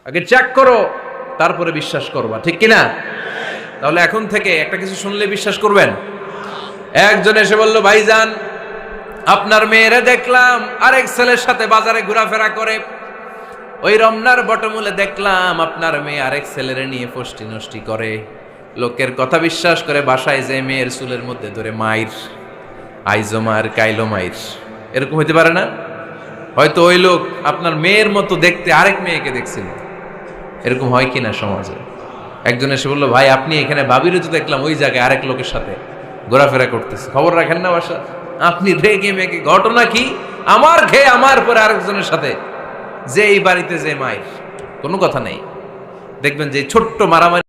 আগে চেক করো, তারপরে বিশ্বাস করবা, ঠিক কিনা? তাহলে এখন থেকে একটা কিছু শুনলে বিশ্বাস করবেন। একজন এসে বলল, ভাইজান আপনার মেয়েরে দেখলাম আরেক ছেলের সাথে বাজারে ঘোরাফেরা করে, ওই রমনার বটমূলে দেখলাম আপনার মেয়ে আরেক ছেলেরে নিয়ে ফষ্টি নষ্টি করে, লোকের কথা বিশ্বাস করে বাসায় যে মেয়ের চুলের মধ্যে ধরে মাইর, আইজো মার কাইলো মাইর। এরকম হইতে পারে না? হয়তো ওই লোক আপনার মেয়ের মতো দেখতে আরেক মেয়েকে দেখছিল। এরকম হয় কিনা সমাজে? একজন এসে বললো, ভাই আপনি এখানে ভাবিরে তো দেখলাম ওই জায়গায় আরেক লোকের সাথে ঘোরাফেরা করতেছে, খবর রাখেন না বাসা? আপনি রেগে মেগে, ঘটনা কি? আমার খেয়ে আমার পরে আরেকজনের সাথে, যে এই বাড়িতে যে মায়ের কোনো কথা নেই। দেখবেন যে ছোট্ট মারামারি